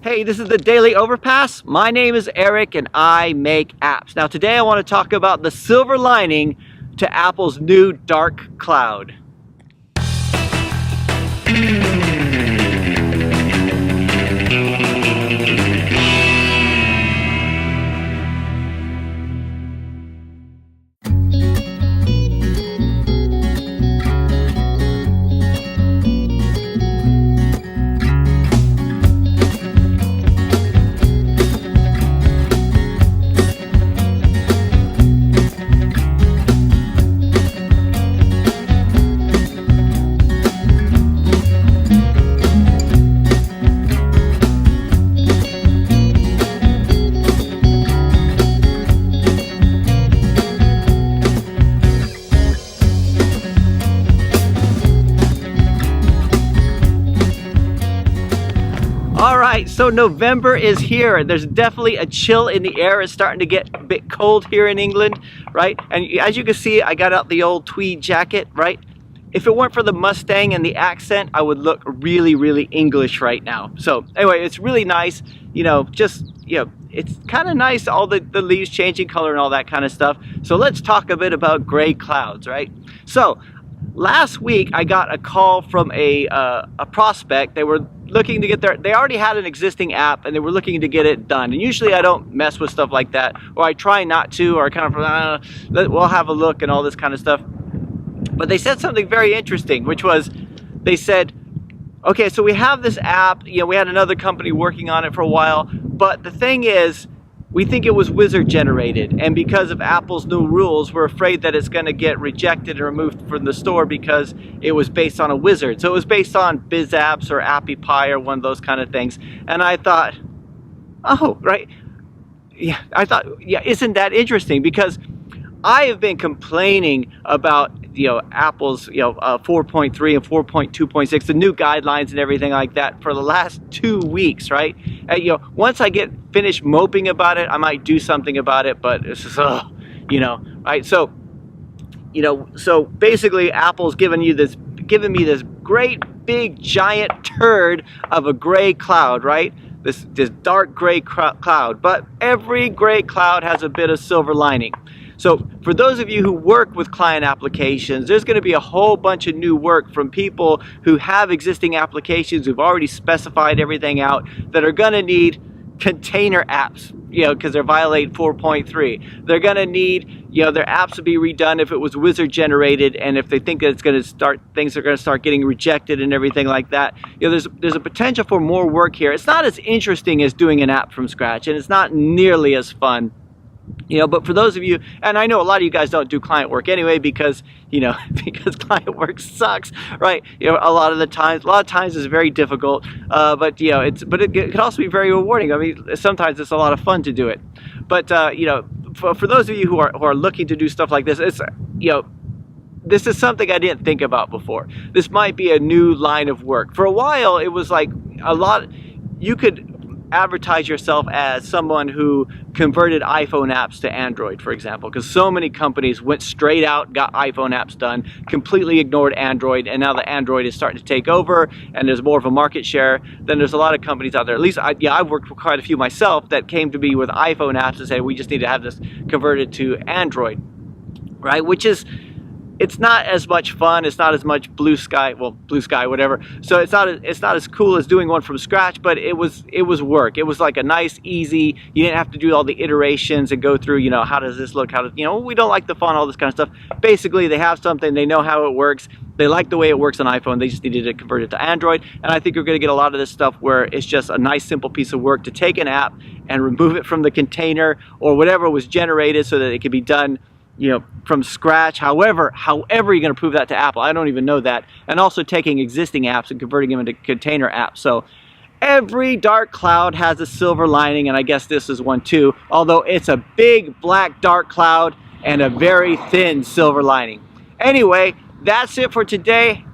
Hey, this is the Daily Overpass. My name is Eric and I make apps. Now today I want to talk about the silver lining to Apple's new dark cloud. Alright, so November is here. There's definitely a chill in the air. It's starting to get a bit cold here in England, right? And as you can see, I got out the old tweed jacket, right? If it weren't for the Mustang and the accent, I would look really, really English right now. So anyway, it's really nice, it's kind of nice, all the leaves changing color and all that kind of stuff. So let's talk a bit about gray clouds, right? So last week I got a call from a prospect. They were looking to get they already had an existing app and they were looking to get it done. And usually I don't mess with stuff like that, or I try not to, or kind of, we'll have a look and all this kind of stuff. But they said something very interesting, which was, they said, okay, so we have this app, we had another company working on it for a while, but the thing is, we think it was wizard generated, and because of Apple's new rules, we're afraid that it's going to get rejected and removed from the store because it was based on a wizard. So it was based on BizApps or AppyPie or one of those kind of things. And I thought, oh, right. Yeah, I thought, yeah, isn't that interesting? Because I have been complaining about Apple's 4.3 and 4.2.6, the new guidelines and everything like that for the last 2 weeks, right? And, once I get finished moping about it, I might do something about it, but it's just, right? So, so basically Apple's giving me this great big giant turd of a gray cloud, right? This dark gray cloud, but every gray cloud has a bit of silver lining. So for those of you who work with client applications, there's going to be a whole bunch of new work from people who have existing applications who've already specified everything out that are going to need container apps, because they're violating 4.3. They're going to need, their apps to be redone if it was wizard generated, and if they think that it's going to start, things are going to start getting rejected and everything like that. There's a potential for more work here. It's not as interesting as doing an app from scratch, and it's not nearly as fun. But for those of you, and I know a lot of you guys don't do client work anyway because, because client work sucks, right? A lot of times it's very difficult, but it can also be very rewarding. I mean, sometimes it's a lot of fun to do it. But, for those of you who are looking to do stuff like this, it's, this is something I didn't think about before. This might be a new line of work. For a while, it was like you could advertise yourself as someone who converted iPhone apps to Android, for example, because so many companies went straight out, got iPhone apps done, completely ignored Android, and now the Android is starting to take over and there's more of a market share. Then there's a lot of companies out there, at least I've worked with quite a few myself, that came to me with iPhone apps and say, we just need to have this converted to Android, right? Which is, it's not as much fun, it's not as much blue sky, whatever. So it's not as cool as doing one from scratch, but it was work. It was like a nice, easy, you didn't have to do all the iterations and go through, how does this look, we don't like the font, all this kind of stuff. Basically, they have something, they know how it works, they like the way it works on iPhone, they just needed to convert it to Android. And I think you're gonna get a lot of this stuff where it's just a nice, simple piece of work to take an app and remove it from the container or whatever was generated so that it can be done from scratch, however you're going to prove that to Apple, I don't even know that. And also taking existing apps and converting them into container apps. So every dark cloud has a silver lining, and I guess this is one too, although it's a big black dark cloud and a very thin silver lining. Anyway, that's it for today.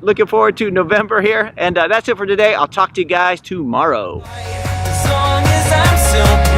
Looking forward to November here, and that's it for today. I'll talk to you guys tomorrow. As long as I'm still